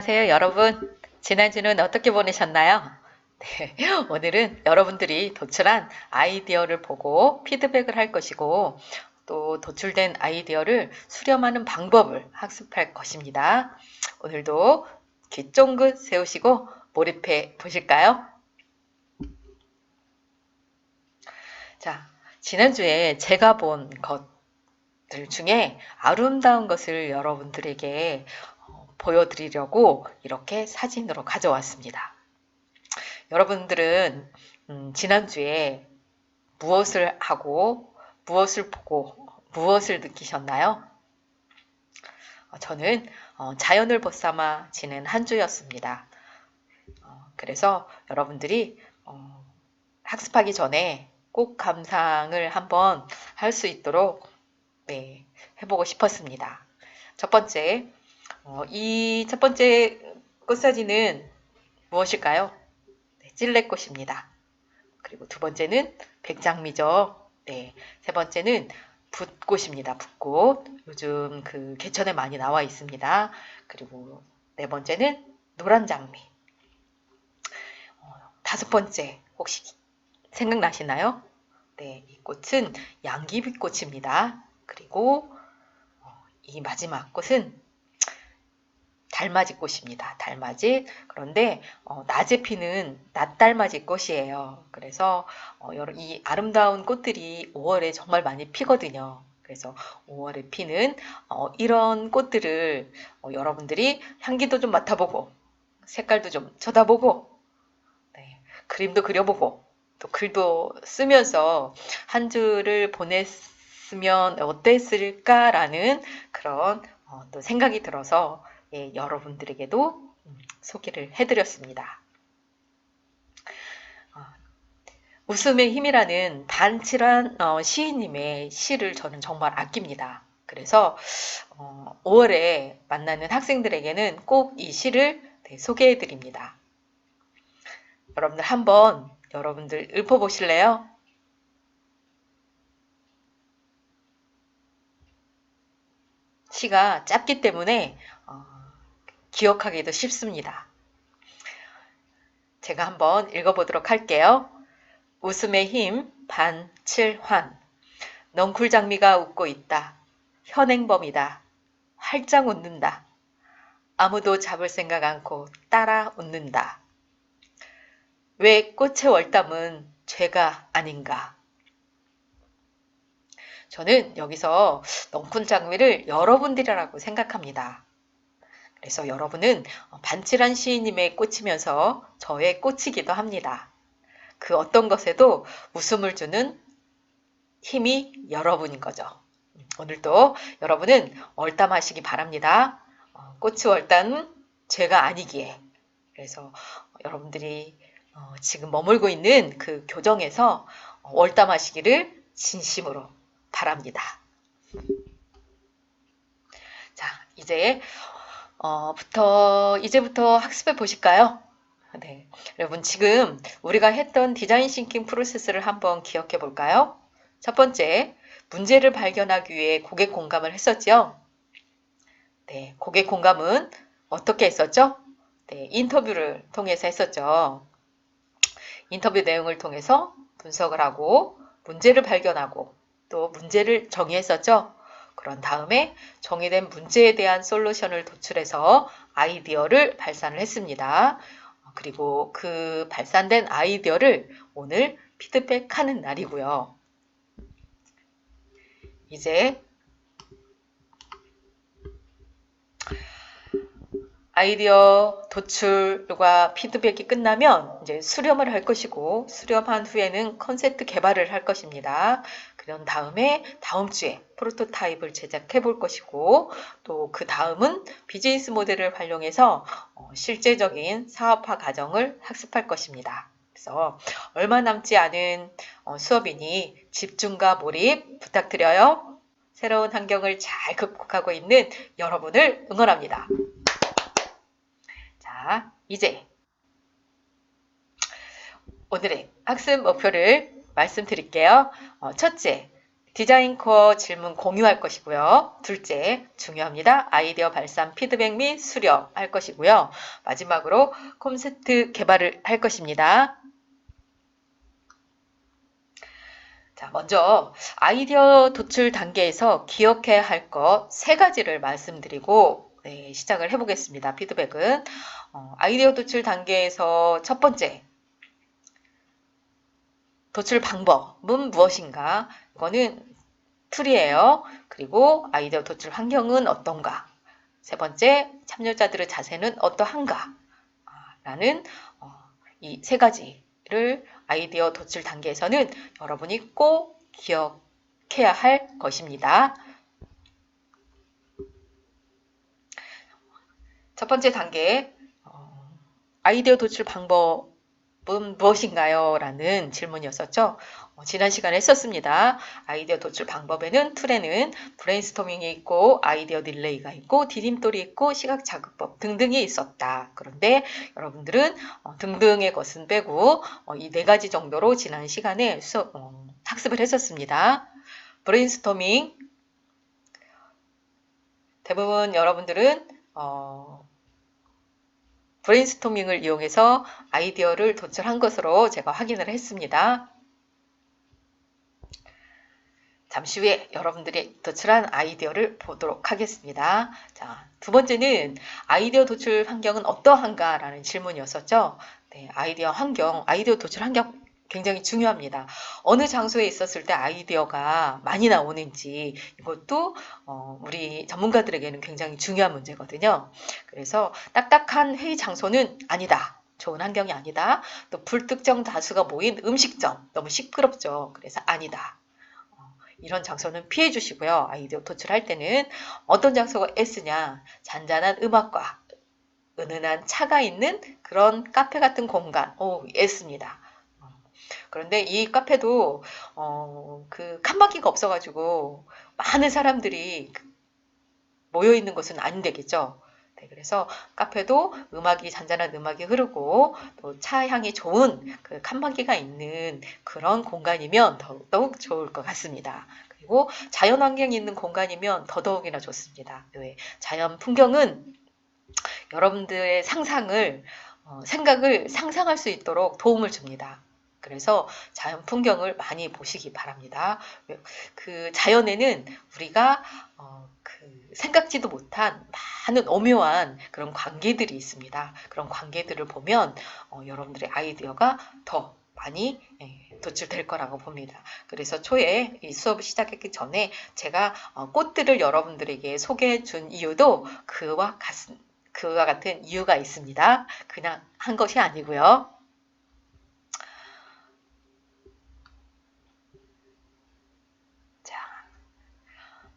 안녕하세요, 여러분. 지난주는 어떻게 보내셨나요? 네, 오늘은 여러분들이 도출한 아이디어를 보고 피드백을 할 것이고, 또 도출된 아이디어를 수렴하는 방법을 학습할 것입니다. 오늘도 귀 쫑긋 세우시고 몰입해 보실까요? 자, 지난주에 제가 본 것들 중에 아름다운 것을 여러분들에게 보여드리려고 이렇게 사진으로 가져왔습니다. 여러분들은 지난주에 무엇을 하고 무엇을 보고 무엇을 느끼셨나요? 저는 자연을 벗삼아 지낸 한 주였습니다. 그래서 여러분들이 학습하기 전에 꼭 감상을 한번 할 수 있도록 해보고 싶었습니다. 첫 번째, 이 첫 번째 꽃사진은 무엇일까요? 찔레꽃입니다. 그리고 두 번째는 백장미죠. 네, 세 번째는 붓꽃입니다. 붓꽃. 요즘 그 개천에 많이 나와 있습니다. 그리고 네 번째는 노란장미. 다섯 번째 혹시 생각나시나요? 네, 이 꽃은 양귀비꽃입니다. 그리고 이 마지막 꽃은 달맞이 꽃입니다. 달맞이. 그런데 낮에 피는 낮달맞이 꽃이에요. 그래서 이 아름다운 꽃들이 5월에 정말 많이 피거든요. 그래서 5월에 피는 이런 꽃들을 여러분들이 향기도 좀 맡아보고 색깔도 좀 쳐다보고 그림도 그려보고 또 글도 쓰면서 한 주를 보냈으면 어땠을까라는 그런 또 생각이 들어서 여러분들에게도 소개를 해드렸습니다. 웃음의 힘이라는 반칠한 시인님의 시를 저는 정말 아낍니다. 그래서 5월에 만나는 학생들에게는 꼭 이 시를 소개해드립니다. 여러분들 한번 여러분들 읊어보실래요? 시가 짧기 때문에 기억하기도 쉽습니다. 제가 한번 읽어보도록 할게요. 웃음의 힘 반칠환. 넝쿨장미가 웃고 있다. 현행범이다. 활짝 웃는다. 아무도 잡을 생각 않고 따라 웃는다. 왜 꽃의 월담은 죄가 아닌가? 저는 여기서 넝쿨장미를 여러분들이라고 생각합니다. 그래서 여러분은 반칠한 시인님의 꽃이면서 저의 꽃이기도 합니다. 그 어떤 것에도 웃음을 주는 힘이 여러분인 거죠. 오늘도 여러분은 월담하시기 바랍니다. 꽃이 월담은 죄가 아니기에. 그래서 여러분들이 지금 머물고 있는 그 교정에서 월담하시기를 진심으로 바랍니다. 자, 이제부터 학습해 보실까요? 네. 여러분, 지금 우리가 했던 디자인 싱킹 프로세스를 한번 기억해 볼까요? 첫 번째, 문제를 발견하기 위해 고객 공감을 했었죠? 네, 고객 공감은 어떻게 했었죠? 네, 인터뷰를 통해서 했었죠. 인터뷰 내용을 통해서 분석을 하고 문제를 발견하고 또 문제를 정의했었죠. 그런 다음에 정의된 문제에 대한 솔루션을 도출해서 아이디어를 발산을 했습니다. 그리고 그 발산된 아이디어를 오늘 피드백하는 날이고요. 이제 아이디어 도출과 피드백이 끝나면 이제 수렴을 할 것이고 수렴한 후에는 컨셉트 개발을 할 것입니다. 그런 다음에 다음 주에 프로토타입을 제작해 볼 것이고 또 그 다음은 비즈니스 모델을 활용해서 실제적인 사업화 과정을 학습할 것입니다. 그래서 얼마 남지 않은 수업이니 집중과 몰입 부탁드려요. 새로운 환경을 잘 극복하고 있는 여러분을 응원합니다. 자, 이제 오늘의 학습 목표를 말씀드릴게요. 첫째, 디자인 코어 질문 공유할 것이고요. 둘째, 중요합니다. 아이디어 발산, 피드백 및 수렴할 것이고요. 마지막으로 콘셉트 개발을 할 것입니다. 자, 먼저 아이디어 도출 단계에서 기억해야 할 것 3가지를 말씀드리고 시작을 해보겠습니다. 피드백은 아이디어 도출 단계에서 첫 번째, 도출 방법은 무엇인가? 이거는 툴이에요. 그리고 아이디어 도출 환경은 어떤가? 세 번째, 참여자들의 자세는 어떠한가? 라는 이 3가지를 아이디어 도출 단계에서는 여러분이 꼭 기억해야 할 것입니다. 첫 번째 단계, 아이디어 도출 방법은 무엇인가요? 라는 질문이었었죠. 지난 시간에 했었습니다. 아이디어 도출 방법에는 툴에는 브레인스토밍이 있고 아이디어 딜레이가 있고 디딤돌이 있고 시각 자극법 등등이 있었다. 그런데 여러분들은 등등의 것은 빼고 이 4가지 정도로 지난 시간에 학습을 했었습니다. 브레인스토밍, 대부분 여러분들은 브레인스토밍을 이용해서 아이디어를 도출한 것으로 제가 확인을 했습니다. 잠시 후에 여러분들이 도출한 아이디어를 보도록 하겠습니다. 자, 두 번째는 아이디어 도출 환경은 어떠한가? 라는 질문이었었죠. 네, 아이디어 도출 환경 굉장히 중요합니다. 어느 장소에 있었을 때 아이디어가 많이 나오는지 이것도 우리 전문가들에게는 굉장히 중요한 문제거든요. 그래서 딱딱한 회의 장소는 아니다. 좋은 환경이 아니다. 또 불특정 다수가 모인 음식점, 너무 시끄럽죠. 그래서 아니다. 이런 장소는 피해 주시고요. 아이디어 도출할 때는 어떤 장소가 애쓰냐, 잔잔한 음악과 은은한 차가 있는 그런 카페 같은 공간, 애씁니다. 그런데 이 카페도 그 칸막이가 없어가지고 많은 사람들이 모여 있는 것은 안 되겠죠. 네, 그래서 카페도 잔잔한 음악이 흐르고 또 차 향이 좋은 그 칸막이가 있는 그런 공간이면 더욱 좋을 것 같습니다. 그리고 자연 환경이 있는 공간이면 더더욱이나 좋습니다. 네, 자연 풍경은 여러분들의 생각을 상상할 수 있도록 도움을 줍니다. 그래서 자연 풍경을 많이 보시기 바랍니다. 그 자연에는 우리가 생각지도 못한 많은 오묘한 그런 관계들이 있습니다. 그런 관계들을 보면 여러분들의 아이디어가 더 많이 도출될 거라고 봅니다. 그래서 초에 이 수업을 시작했기 전에 제가 꽃들을 여러분들에게 소개해 준 이유도 그와 같은 이유가 있습니다. 그냥 한 것이 아니고요.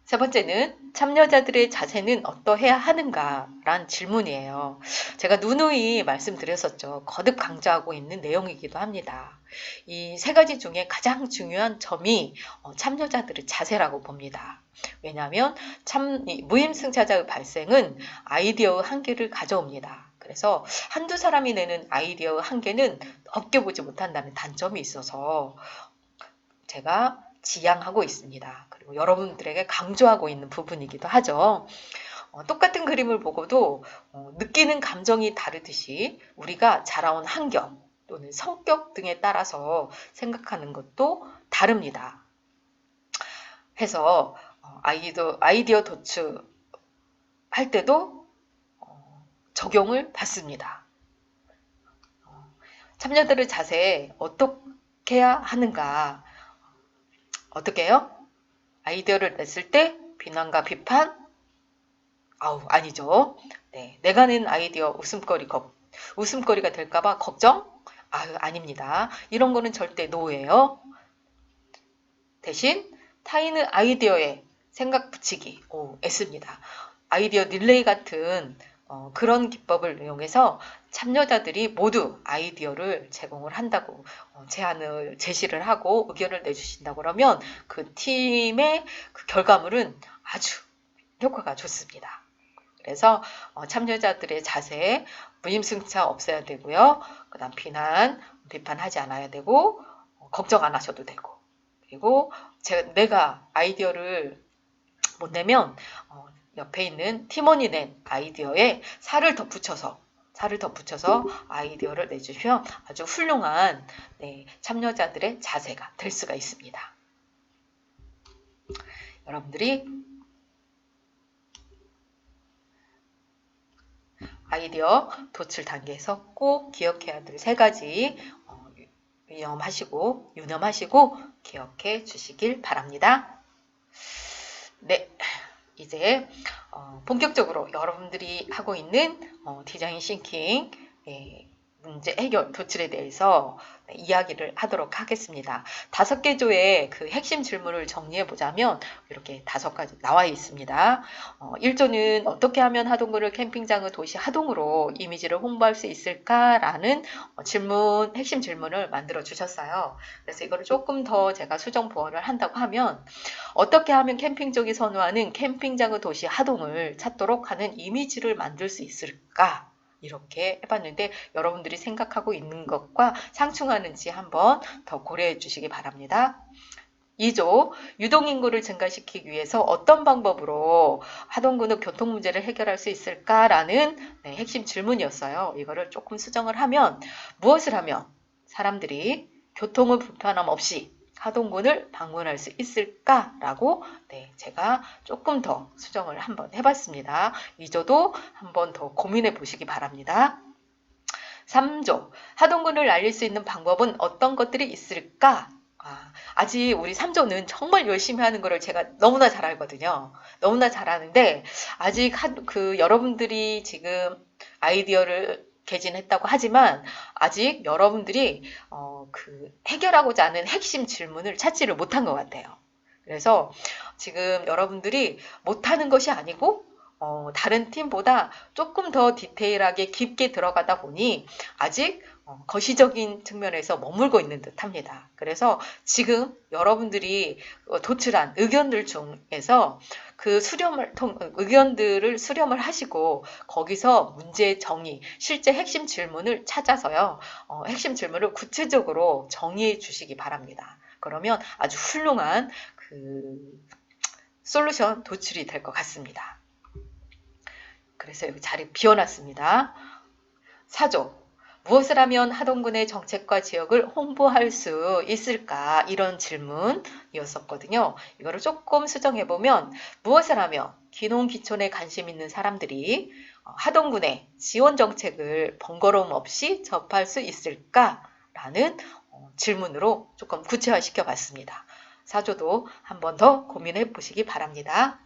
세 번째는 참여자들의 자세는 어떠해야 하는가란 질문이에요. 제가 누누이 말씀드렸었죠. 거듭 강조하고 있는 내용이기도 합니다. 이 3가지 중에 가장 중요한 점이 참여자들의 자세라고 봅니다. 왜냐하면 무임승차자의 발생은 아이디어의 한계를 가져옵니다. 그래서 한두 사람이 내는 아이디어의 한계는 넘겨보지 못한다는 단점이 있어서 제가 지양하고 있습니다. 그리고 여러분들에게 강조하고 있는 부분이기도 하죠. 똑같은 그림을 보고도 느끼는 감정이 다르듯이 우리가 자라온 환경 또는 성격 등에 따라서 생각하는 것도 다릅니다. 해서 아이디어 도출할 때도 적용을 받습니다. 참여자들의 자세에 어떻게 해야 하는가? 어떻게 해요? 아이디어를 냈을 때 비난과 비판? 아니죠. 네, 내가 낸 아이디어 웃음거리가 될까봐 걱정? 아닙니다. 이런 거는 절대 노예요. 대신 타인의 아이디어에 생각 붙이기, 애씁니다. 아이디어 릴레이 같은 그런 기법을 이용해서 참여자들이 모두 아이디어를 제공을 한다고 제시를 하고 의견을 내주신다고 그러면 그 팀의 그 결과물은 아주 효과가 좋습니다. 그래서 참여자들의 자세, 무임승차 없애야 되고요. 그 다음 비판하지 않아야 되고 걱정 안 하셔도 되고 그리고 내가 아이디어를 못 내면 옆에 있는 팀원이 낸 아이디어에 살을 더 붙여서 아이디어를 내주시면 아주 훌륭한 참여자들의 자세가 될 수가 있습니다. 여러분들이 아이디어 도출 단계에서 꼭 기억해야 될 3가지 유념하시고 기억해 주시길 바랍니다. 네, 이제 본격적으로 여러분들이 하고 있는 디자인 싱킹 문제 해결 도출에 대해서 이야기를 하도록 하겠습니다. 5개 조의 그 핵심 질문을 정리해 보자면 이렇게 5가지 나와 있습니다. 1조는 어떻게 하면 하동군을 캠핑장의 도시 하동으로 이미지를 홍보할 수 있을까라는 핵심 질문을 만들어 주셨어요. 그래서 이거를 조금 더 제가 수정 보완을 한다고 하면 어떻게 하면 캠핑족이 선호하는 캠핑장의 도시 하동을 찾도록 하는 이미지를 만들 수 있을까? 이렇게 해봤는데 여러분들이 생각하고 있는 것과 상충하는지 한번 더 고려해 주시기 바랍니다. 2조, 유동인구를 증가시키기 위해서 어떤 방법으로 하동군의 교통 문제를 해결할 수 있을까라는 핵심 질문이었어요. 이거를 조금 수정을 하면 무엇을 하면 사람들이 교통의 불편함 없이 하동군을 방문할 수 있을까라고 제가 조금 더 수정을 한번 해봤습니다. 2조도 한번 더 고민해 보시기 바랍니다. 3조, 하동군을 알릴 수 있는 방법은 어떤 것들이 있을까? 아직 우리 3조는 정말 열심히 하는 거를 제가 너무나 잘 알거든요. 너무나 잘 아는데 아직 여러분들이 지금 아이디어를 개진했다고 하지만 아직 여러분들이 해결하고자 하는 핵심 질문을 찾지를 못한 것 같아요. 그래서 지금 여러분들이 못하는 것이 아니고 다른 팀보다 조금 더 디테일하게 깊게 들어가다 보니 아직 거시적인 측면에서 머물고 있는 듯 합니다. 그래서 지금 여러분들이 도출한 의견들 중에서 그 의견들을 수렴을 하시고 거기서 문제 정의, 실제 핵심 질문을 찾아서요. 핵심 질문을 구체적으로 정의해 주시기 바랍니다. 그러면 아주 훌륭한 솔루션 도출이 될 것 같습니다. 그래서 여기 자리 비워놨습니다. 4조. 무엇을 하면 하동군의 정책과 지역을 홍보할 수 있을까? 이런 질문이었었거든요. 이거를 조금 수정해보면 무엇을 하면 기농기촌에 관심 있는 사람들이 하동군의 지원 정책을 번거로움 없이 접할 수 있을까? 라는 질문으로 조금 구체화시켜 봤습니다. 4조도 한 번 더 고민해 보시기 바랍니다.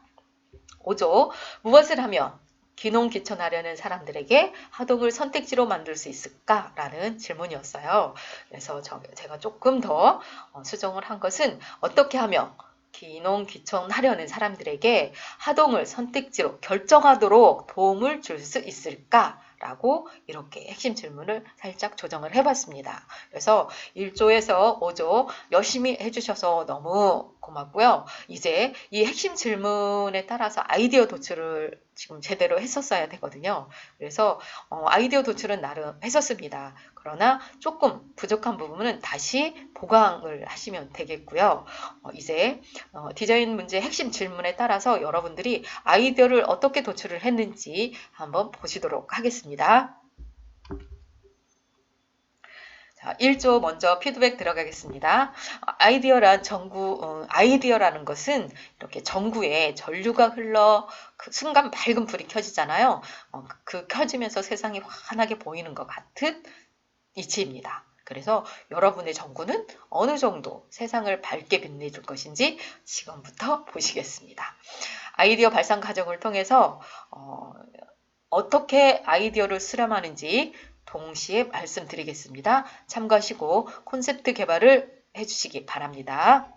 5조. 무엇을 하면 기농기촌하려는 사람들에게 하동을 선택지로 만들 수 있을까라는 질문이었어요. 그래서 제가 조금 더 수정을 한 것은 어떻게 하면 기농기촌하려는 사람들에게 하동을 선택지로 결정하도록 도움을 줄 수 있을까라고 이렇게 핵심 질문을 살짝 조정을 해봤습니다. 그래서 1조에서 5조 열심히 해주셔서 너무 고맙고요. 이제 이 핵심 질문에 따라서 아이디어 도출을 지금 제대로 했었어야 되거든요. 그래서 아이디어 도출은 나름 했었습니다. 그러나 조금 부족한 부분은 다시 보강을 하시면 되겠고요. 이제 디자인 문제 핵심 질문에 따라서 여러분들이 아이디어를 어떻게 도출을 했는지 한번 보시도록 하겠습니다. 자, 1조 먼저 피드백 들어가겠습니다. 아이디어라는 것은 이렇게 전구에 전류가 흘러 그 순간 밝은 불이 켜지잖아요. 켜지면서 세상이 환하게 보이는 것 같은 이치입니다. 그래서 여러분의 전구는 어느 정도 세상을 밝게 빛내줄 것인지 지금부터 보시겠습니다. 아이디어 발상 과정을 통해서 어떻게 아이디어를 수렴하는지 동시에 말씀드리겠습니다. 참고하시고 콘셉트 개발을 해주시기 바랍니다.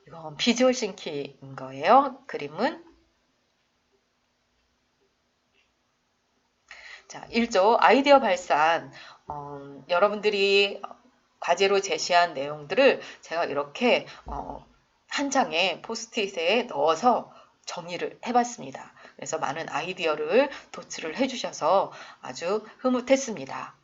이건 비주얼 싱킹인 거예요. 그림은. 자, 1조 아이디어 발산. 여러분들이 과제로 제시한 내용들을 제가 이렇게 한 장의 포스트잇에 넣어서 정리를 해봤습니다. 그래서 많은 아이디어를 도출을 해주셔서 아주 흐뭇했습니다.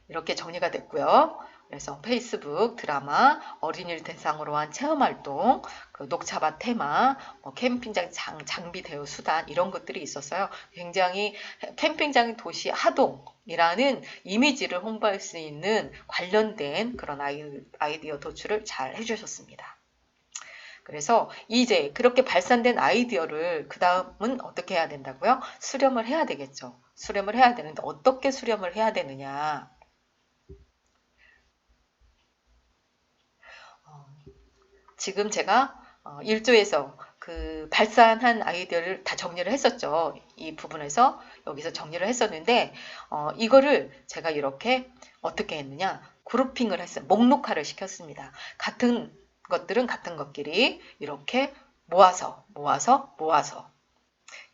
이렇게 정리가 됐고요. 그래서 페이스북 드라마, 어린이를 대상으로 한 체험활동, 그 녹차밭 테마, 캠핑장 장비 대여 수단 이런 것들이 있었어요. 굉장히 캠핑장 도시 하동이라는 이미지를 홍보할 수 있는 관련된 그런 아이디어 도출을 잘 해주셨습니다. 그래서 이제 그렇게 발산된 아이디어를 그 다음은 어떻게 해야 된다고요? 수렴을 해야 되겠죠. 수렴을 해야 되는데 어떻게 수렴을 해야 되느냐? 지금 제가 1조에서 그 발산한 아이디어를 다 정리를 했었죠. 이 부분에서 여기서 정리를 했었는데 이거를 제가 이렇게 어떻게 했느냐? 그룹핑을 했어요. 목록화를 시켰습니다. 같은 것들은 같은 것끼리 이렇게 모아서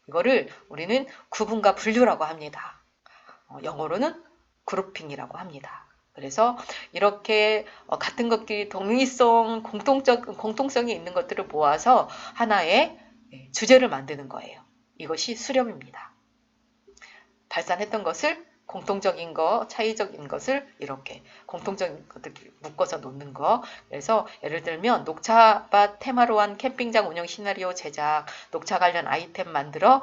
이거를 우리는 구분과 분류라고 합니다. 영어로는 그룹핑이라고 합니다. 그래서 이렇게 같은 것끼리 동일성, 공통성이 있는 것들을 모아서 하나의 주제를 만드는 거예요. 이것이 수렴입니다. 발산했던 것을 공통적인 거, 차이적인 것을 이렇게 공통적인 것들 묶어서 놓는 거. 그래서 예를 들면 녹차밭 테마로 한 캠핑장 운영 시나리오 제작, 녹차 관련 아이템 만들어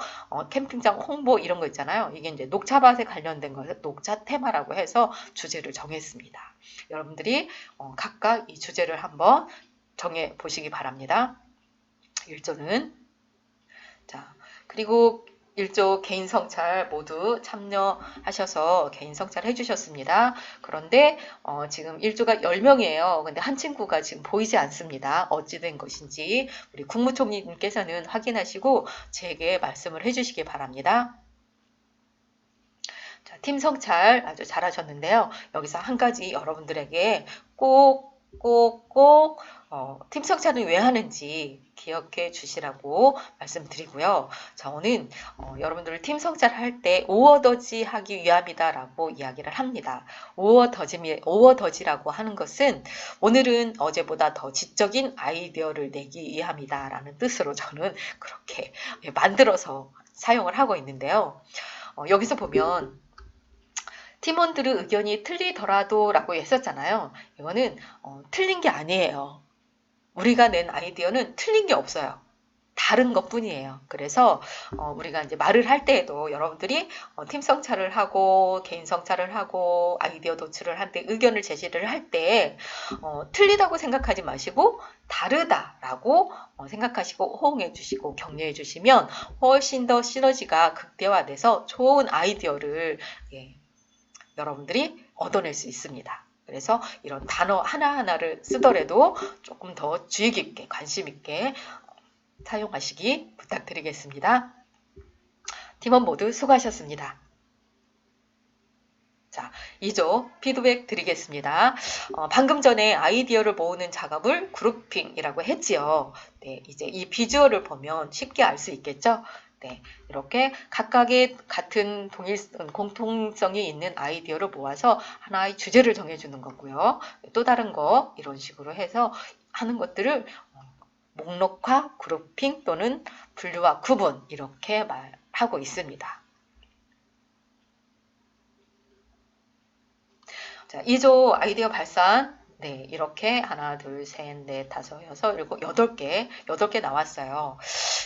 캠핑장 홍보 이런 거 있잖아요. 이게 이제 녹차밭에 관련된 것을 녹차 테마라고 해서 주제를 정했습니다. 여러분들이 각각 이 주제를 한번 정해 보시기 바랍니다. 1조는 자, 그리고 1조 개인 성찰 모두 참여하셔서 개인 성찰 해주셨습니다. 그런데 지금 1조가 10명이에요. 근데 한 친구가 지금 보이지 않습니다. 어찌 된 것인지 우리 국무총리님께서는 확인하시고 제게 말씀을 해주시기 바랍니다. 자, 팀 성찰 아주 잘하셨는데요. 여기서 한 가지 여러분들에게 꼭 팀 성찰은 왜 하는지 기억해 주시라고 말씀드리고요. 저는 여러분들 팀 성찰을 할 때 오어더지 하기 위함이다 라고 이야기를 합니다. 오어더지라고 하는 것은 오늘은 어제보다 더 지적인 아이디어를 내기 위함이다 라는 뜻으로 저는 그렇게 만들어서 사용을 하고 있는데요. 여기서 보면 팀원들의 의견이 틀리더라도 라고 했었잖아요. 이거는 틀린 게 아니에요. 우리가 낸 아이디어는 틀린 게 없어요. 다른 것 뿐이에요. 그래서 우리가 이제 말을 할 때에도 여러분들이 팀 성찰을 하고 개인 성찰을 하고 아이디어 도출을 할 때 의견을 제시를 할 때 틀리다고 생각하지 마시고 다르다라고 생각하시고 호응해 주시고 격려해 주시면 훨씬 더 시너지가 극대화돼서 좋은 아이디어를 여러분들이 얻어낼 수 있습니다. 그래서 이런 단어 하나하나를 쓰더라도 조금 더 주의 깊게 관심 있게 사용하시기 부탁드리겠습니다. 팀원 모두 수고하셨습니다. 자, 2조 피드백 드리겠습니다. 방금 전에 아이디어를 모으는 작업을 그룹핑이라고 했지요. 네, 이제 이 비주얼을 보면 쉽게 알 수 있겠죠? 네, 이렇게 각각의 같은 공통성이 있는 아이디어를 모아서 하나의 주제를 정해주는 거고요. 또 다른 거 이런 식으로 해서 하는 것들을 목록화, 그룹핑 또는 분류와 구분 이렇게 말하고 있습니다. 자, 2조 아이디어 발산 네, 이렇게 하나, 둘, 셋, 넷, 다섯, 여섯, 일곱, 8개 나왔어요.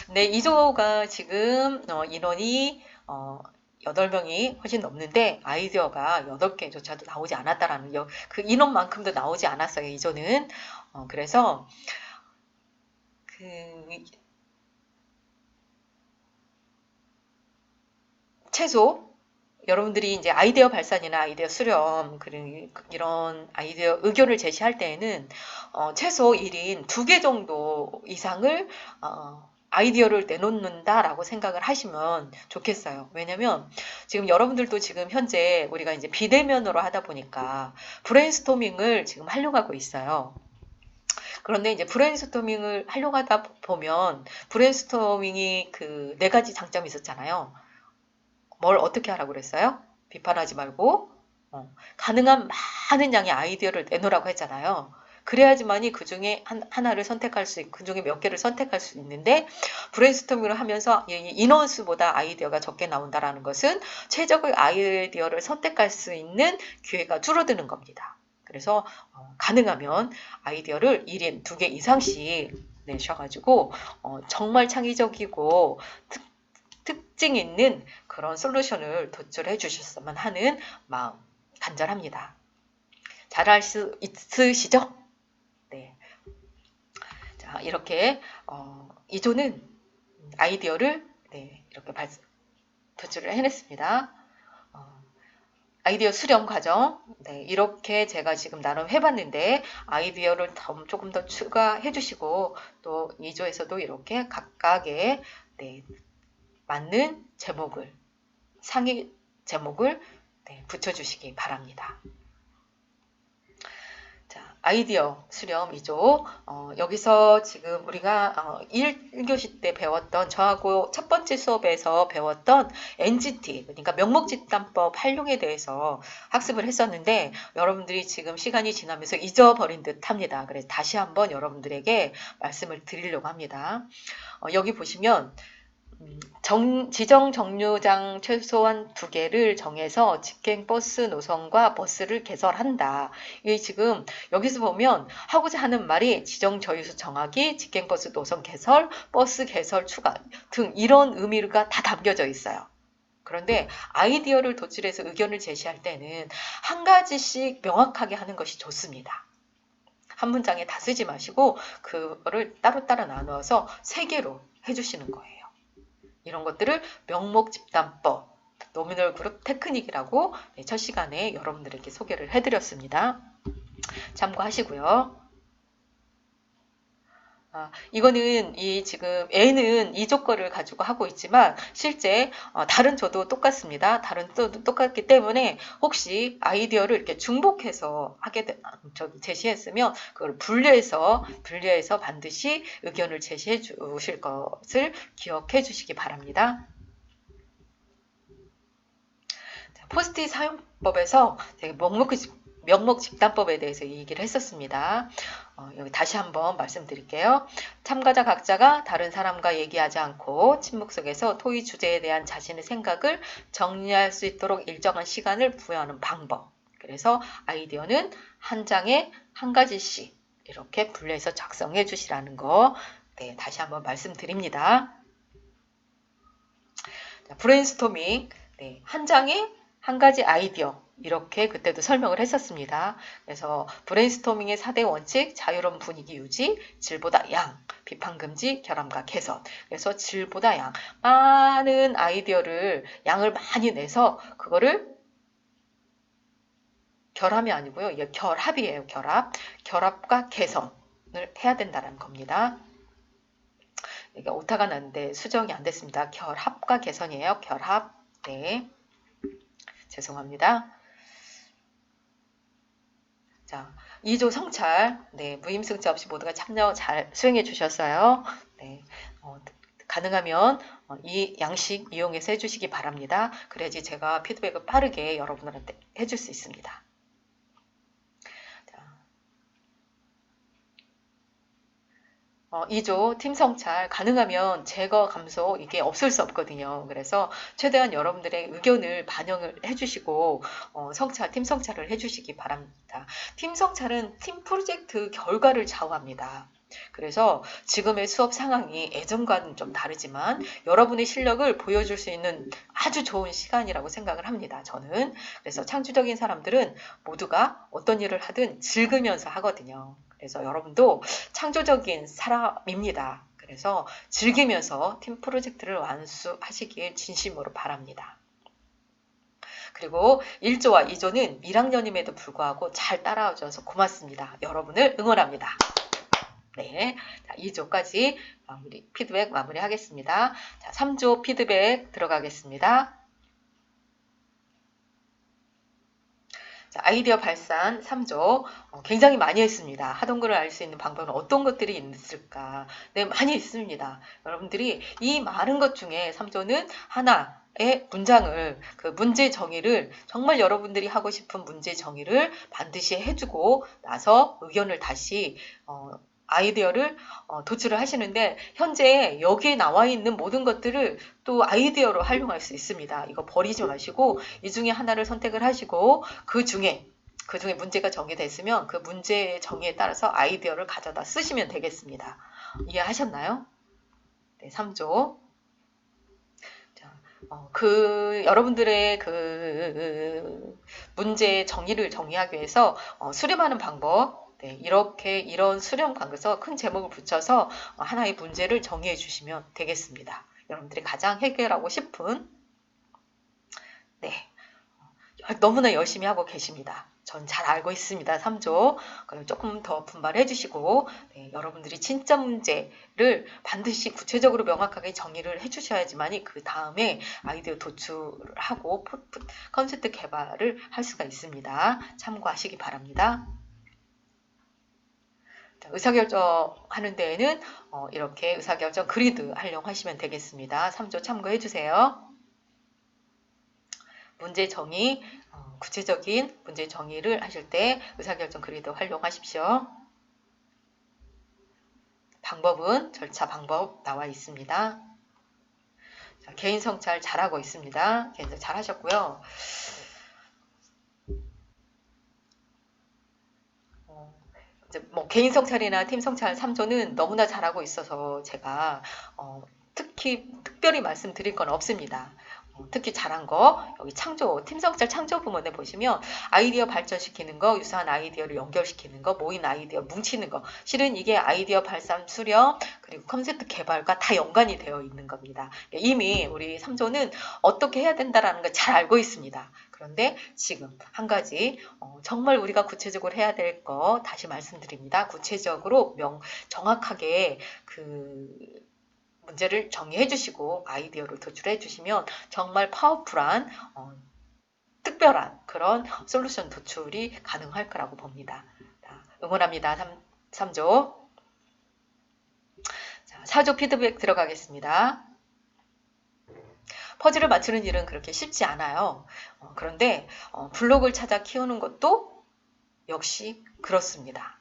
네, 2조가 지금 인원이 8명이 훨씬 넘는데 아이디어가 8개조차도 나오지 않았다라는 그 인원만큼도 나오지 않았어요. 2조는. 그래서 최소 여러분들이 이제 아이디어 발산이나 아이디어 수렴 이런 아이디어 의견을 제시할 때에는 최소 1인 2개 정도 이상을 아이디어를 내놓는다라고 생각을 하시면 좋겠어요. 왜냐면 지금 여러분들도 지금 현재 우리가 이제 비대면으로 하다 보니까 브레인스토밍을 지금 하려고 하고 있어요. 그런데 이제 브레인스토밍을 하려고 하다 보면 브레인스토밍이 그 4가지 장점이 있었잖아요. 뭘 어떻게 하라고 그랬어요? 비판하지 말고 가능한 많은 양의 아이디어를 내놓으라고 했잖아요. 그래야지만이 그 중에 하나를 선택할 수 있고 그 중에 몇 개를 선택할 수 있는데 브레인스토밍을 하면서 인원수보다 아이디어가 적게 나온다라는 것은 최적의 아이디어를 선택할 수 있는 기회가 줄어드는 겁니다. 그래서 가능하면 아이디어를 1인 2개 이상씩 내셔가지고 정말 창의적이고 특징 있는 그런 솔루션을 도출해 주셨으면 하는 마음 간절합니다. 잘할 수 있으시죠? 네. 자, 이렇게 2조는 아이디어를 이렇게 도출을 해냈습니다. 아이디어 수렴 과정, 이렇게 제가 지금 나름 해봤는데 아이디어를 조금 더 추가해 주시고 또 2조에서도 이렇게 각각의 맞는 제목을, 상위 제목을 붙여주시기 바랍니다. 자, 아이디어 수렴 2조. 여기서 지금 우리가 1교시 때 배웠던, 저하고 첫 번째 수업에서 배웠던 NGT, 그러니까 명목집단법 활용에 대해서 학습을 했었는데 여러분들이 지금 시간이 지나면서 잊어버린 듯 합니다. 그래서 다시 한번 여러분들에게 말씀을 드리려고 합니다. 여기 보시면 지정 정류장 최소한 2개를 정해서 직행버스 노선과 버스를 개설한다. 이게 지금 여기서 보면 하고자 하는 말이 지정 저유소 정하기, 직행버스 노선 개설, 버스 개설 추가 등 이런 의미가 다 담겨져 있어요. 그런데 아이디어를 도출해서 의견을 제시할 때는 한 가지씩 명확하게 하는 것이 좋습니다. 한 문장에 다 쓰지 마시고 그거를 따로따로 나누어서 3개로 해주시는 거예요. 이런 것들을 명목집단법, 노미널 그룹 테크닉이라고 첫 시간에 여러분들에게 소개를 해드렸습니다. 참고하시고요. 이거는 지금 N은 이 조건을 가지고 하고 있지만 실제 다른 조도 똑같습니다. 다른 조도 똑같기 때문에 혹시 아이디어를 이렇게 중복해서 제시했으면 그걸 분류해서 반드시 의견을 제시해 주실 것을 기억해 주시기 바랍니다. 포스트잇 사용법에서 명목 집단법에 대해서 얘기를 했었습니다. 여기 다시 한번 말씀드릴게요. 참가자 각자가 다른 사람과 얘기하지 않고 침묵 속에서 토의 주제에 대한 자신의 생각을 정리할 수 있도록 일정한 시간을 부여하는 방법. 그래서 아이디어는 한 장에 한 가지씩 이렇게 분류해서 작성해 주시라는 거 다시 한번 말씀드립니다. 자, 브레인스토밍 한 장에 한 가지 아이디어 이렇게 그때도 설명을 했었습니다. 그래서 브레인스토밍의 4대 원칙, 자유로운 분위기 유지, 질보다 양, 비판 금지, 결함과 개선. 그래서 질보다 양, 많은 아이디어를 양을 많이 내서 그거를 결함이 아니고요. 이게 결합이에요. 결합과 개선을 해야 된다는 겁니다. 이게 오타가 났는데 수정이 안 됐습니다. 결합과 개선이에요. 결합. 죄송합니다. 자, 2조 성찰. 무임승차 없이 모두가 참여 잘 수행해 주셨어요. 가능하면 이 양식 이용해서 해주시기 바랍니다. 그래야지 제가 피드백을 빠르게 여러분들한테 해줄 수 있습니다. 2조 팀 성찰, 가능하면 제거 감소 이게 없을 수 없거든요. 그래서 최대한 여러분들의 의견을 반영을 해주시고 팀 성찰을 해주시기 바랍니다. 팀 성찰은 팀 프로젝트 결과를 좌우합니다. 그래서 지금의 수업 상황이 예전과는 좀 다르지만 여러분의 실력을 보여줄 수 있는 아주 좋은 시간이라고 생각을 합니다. 저는. 그래서 창조적인 사람들은 모두가 어떤 일을 하든 즐기면서 하거든요. 그래서 여러분도 창조적인 사람입니다. 그래서 즐기면서 팀 프로젝트를 완수하시길 진심으로 바랍니다. 그리고 1조와 2조는 1학년임에도 불구하고 잘 따라와줘서 고맙습니다. 여러분을 응원합니다. 자, 2조까지 피드백 마무리하겠습니다. 자, 3조 피드백 들어가겠습니다. 자, 아이디어 발산 3조 굉장히 많이 했습니다. 하던 거를 알 수 있는 방법은 어떤 것들이 있을까? 많이 있습니다. 여러분들이 이 많은 것 중에 3조는 하나의 문장을 문제 정의를 정말 여러분들이 하고 싶은 문제 정의를 반드시 해주고 나서 의견을 다시 아이디어를 도출을 하시는데 현재 여기에 나와 있는 모든 것들을 또 아이디어로 활용할 수 있습니다. 이거 버리지 마시고 이 중에 하나를 선택을 하시고 그 중에 그중에 문제가 정의됐으면 그 문제 정의에 따라서 아이디어를 가져다 쓰시면 되겠습니다. 이해하셨나요? 네, 3조. 여러분들의 문제 정의를 정의하기 위해서 수렴하는 방법, 네, 이런 수렴 관계에서 큰 제목을 붙여서 하나의 문제를 정의해 주시면 되겠습니다. 여러분들이 가장 해결하고 싶은, 네, 너무나 열심히 하고 계십니다. 전 잘 알고 있습니다. 3조. 조금 더 분발해 주시고, 네, 여러분들이 진짜 문제를 반드시 구체적으로 명확하게 정의를 해 주셔야지만이 그 다음에 아이디어 도출하고 컨셉트 개발을 할 수가 있습니다. 참고하시기 바랍니다. 자, 의사결정하는 데에는 이렇게 의사결정 그리드 활용하시면 되겠습니다. 3조 참고해 주세요. 문제 정의, 구체적인 문제 정의를 하실 때 의사결정 그리드 활용하십시오. 방법은 절차 방법 나와 있습니다. 자, 개인 성찰 잘하고 있습니다. 개인 성찰 잘하셨고요. 이제 개인 성찰이나 팀 성찰 3조는 너무나 잘하고 있어서 제가 특별히 말씀드릴 건 없습니다. 특히 잘한 거 여기 창조, 팀 성찰 창조 부문에 보시면 아이디어 발전시키는 거, 유사한 아이디어를 연결시키는 거, 모인 아이디어 뭉치는 거, 실은 이게 아이디어 발산 수렴 그리고 컨셉트 개발과 다 연관이 되어 있는 겁니다. 이미 우리 3조는 어떻게 해야 된다라는 걸 잘 알고 있습니다. 그런데 지금 한 가지 정말 우리가 구체적으로 해야 될 거 다시 말씀드립니다. 구체적으로 정확하게 문제를 정의해 주시고 아이디어를 도출해 주시면 정말 파워풀한 특별한 그런 솔루션 도출이 가능할 거라고 봅니다. 자, 응원합니다. 3조. 자, 4조 피드백 들어가겠습니다. 퍼즐을 맞추는 일은 그렇게 쉽지 않아요. 그런데 블록을 찾아 키우는 것도 역시 그렇습니다.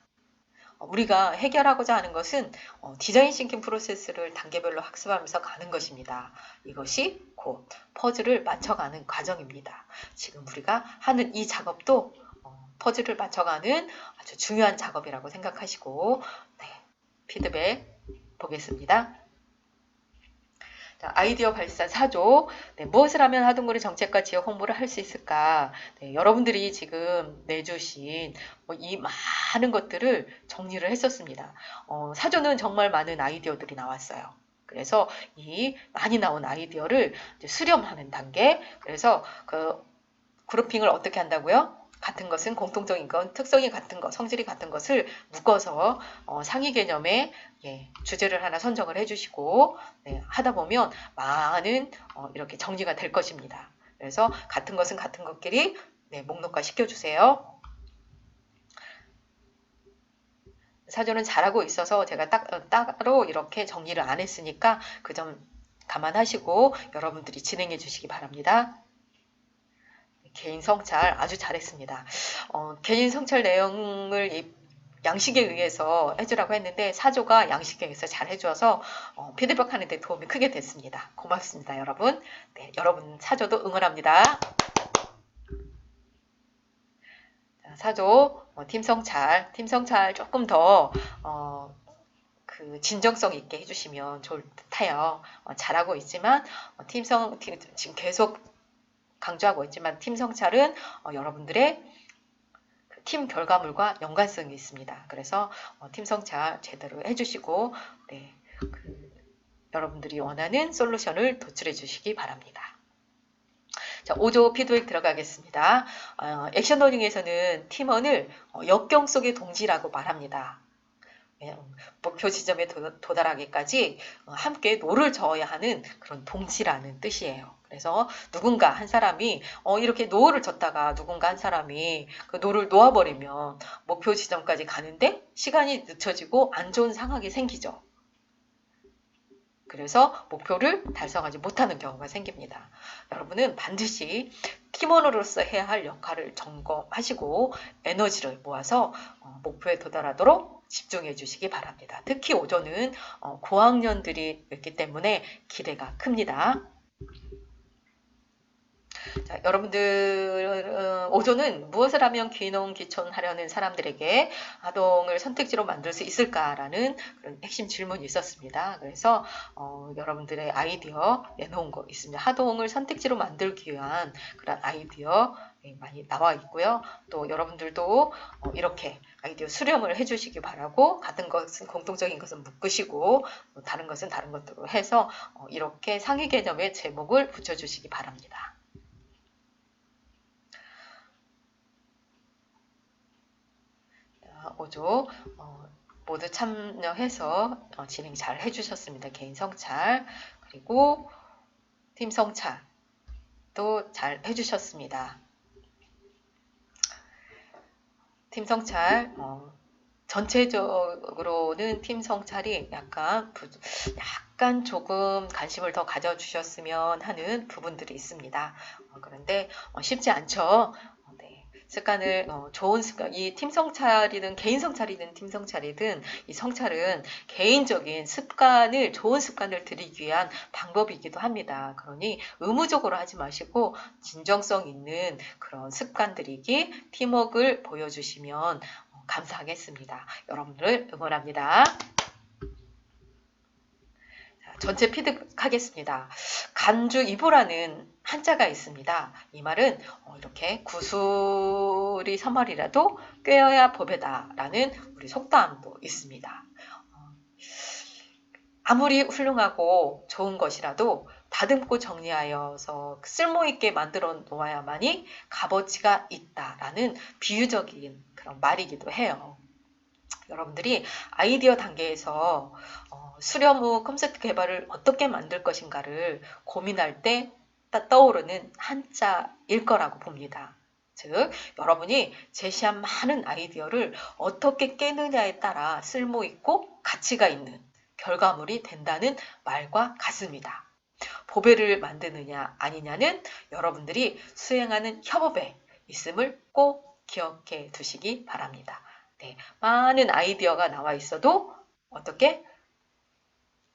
우리가 해결하고자 하는 것은 디자인 싱킹 프로세스를 단계별로 학습하면서 가는 것입니다. 이것이 곧 퍼즐을 맞춰가는 과정입니다. 지금 우리가 하는 이 작업도 퍼즐을 맞춰가는 아주 중요한 작업이라고 생각하시고, 네, 피드백 보겠습니다. 자, 아이디어 발산 4조. 네, 무엇을 하면 하동군의 정책과 지역 홍보를 할 수 있을까? 네, 여러분들이 지금 내주신 이 많은 것들을 정리를 했었습니다. 4조는 정말 많은 아이디어들이 나왔어요. 그래서 이 많이 나온 아이디어를 이제 수렴하는 단계. 그래서 그룹핑을 어떻게 한다고요? 같은 것은 공통적인 건 특성이 같은 것, 성질이 같은 것을 묶어서 상위 개념의 주제를 하나 선정을 해주시고 하다 보면 많은 이렇게 정리가 될 것입니다. 그래서 같은 것은 같은 것끼리 목록화 시켜주세요. 사조는 잘하고 있어서 제가 따로 이렇게 정리를 안 했으니까 그 점 감안하시고 여러분들이 진행해 주시기 바랍니다. 개인 성찰 아주 잘했습니다. 개인 성찰 내용을 양식에 의해서 해주라고 했는데 4조가 양식에 의해서 잘 해줘서 피드백하는 데 도움이 크게 됐습니다. 고맙습니다, 여러분. 네, 여러분 4조도 응원합니다. 자, 4조 팀 성찰 조금 더 진정성 있게 해주시면 좋을 듯해요. 잘하고 있지만 지금 계속 강조하고 있지만 팀 성찰은 여러분들의 팀 결과물과 연관성이 있습니다. 그래서 팀 성찰 제대로 해주시고 여러분들이 원하는 솔루션을 도출해 주시기 바랍니다. 자, 5조 피드백 들어가겠습니다. 액션 러닝에서는 팀원을 역경 속의 동지라고 말합니다. 목표 지점에 도달하기까지 함께 노를 저어야 하는 그런 동지라는 뜻이에요. 그래서 누군가 한 사람이 이렇게 노를 젓다가 누군가 한 사람이 그 노를 놓아버리면 목표 지점까지 가는데 시간이 늦춰지고 안 좋은 상황이 생기죠. 그래서 목표를 달성하지 못하는 경우가 생깁니다. 여러분은 반드시 팀원으로서 해야 할 역할을 점검하시고 에너지를 모아서 목표에 도달하도록 집중해 주시기 바랍니다. 특히 5조는 고학년들이 있기 때문에 기대가 큽니다. 자, 여러분들 오조는 무엇을 하면 귀농 귀촌하려는 사람들에게 아동을 선택지로 만들 수 있을까라는 그런 핵심 질문이 있었습니다. 그래서 여러분들의 아이디어 내놓은 거 있습니다. 하동을 선택지로 만들기 위한 그런 아이디어 많이 나와 있고요. 또 여러분들도 이렇게 아이디어 수렴을 해주시기 바라고, 같은 것은 공통적인 것은 묶으시고 다른 것은 다른 것으로 해서 이렇게 상위 개념의 제목을 붙여주시기 바랍니다. 자, 5조 모두 참여해서 진행 잘 해주셨습니다. 개인 성찰 그리고 팀 성찰도 잘 해주셨습니다. 팀 성찰 전체적으로는 팀 성찰이 약간 조금 관심을 더 가져주셨으면 하는 부분들이 있습니다. 그런데 쉽지 않죠. 네. 습관을 좋은 습관, 이 팀 성찰이든 개인 성찰이든 팀 성찰이든 이 성찰은 개인적인 습관을, 좋은 습관을 들이기 위한 방법이기도 합니다. 그러니 의무적으로 하지 마시고 진정성 있는 그런 습관들이기, 팀워크를 보여주시면 감사하겠습니다. 여러분들을 응원합니다. 전체 피드하겠습니다. 간주이보라는 한자가 있습니다. 이 말은 이렇게 구슬이 서말이라도 꿰어야 법에다 라는 우리 속담도 있습니다. 아무리 훌륭하고 좋은 것이라도 다듬고 정리하여서 쓸모있게 만들어 놓아야만이 값어치가 있다라는 비유적인 그런 말이기도 해요. 여러분들이 아이디어 단계에서 수렴 후 콘셉트 개발을 어떻게 만들 것인가를 고민할 때 떠오르는 한자일 거라고 봅니다. 즉, 여러분이 제시한 많은 아이디어를 어떻게 깨느냐에 따라 쓸모있고 가치가 있는 결과물이 된다는 말과 같습니다. 보배를 만드느냐 아니냐는 여러분들이 수행하는 협업에 있음을 꼭 기억해 두시기 바랍니다. 네, 많은 아이디어가 나와 있어도 어떻게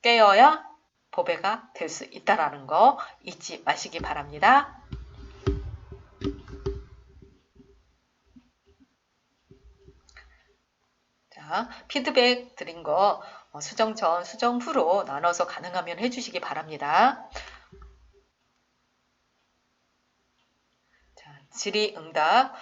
깨어야 보배가 될 수 있다는 거 잊지 마시기 바랍니다. 자, 피드백 드린 거 수정 전, 수정 후로 나눠서 가능하면 해주시기 바랍니다. 질의응답,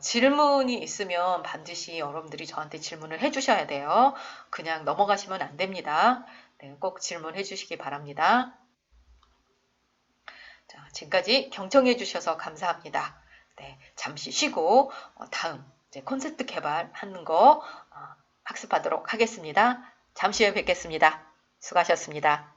질문이 있으면 반드시 여러분들이 저한테 질문을 해주셔야 돼요. 그냥 넘어가시면 안 됩니다. 네, 꼭 질문해 주시기 바랍니다. 자, 지금까지 경청해 주셔서 감사합니다. 네, 잠시 쉬고 다음 이제 콘셉트 개발하는 거 학습하도록 하겠습니다. 잠시 후에 뵙겠습니다. 수고하셨습니다.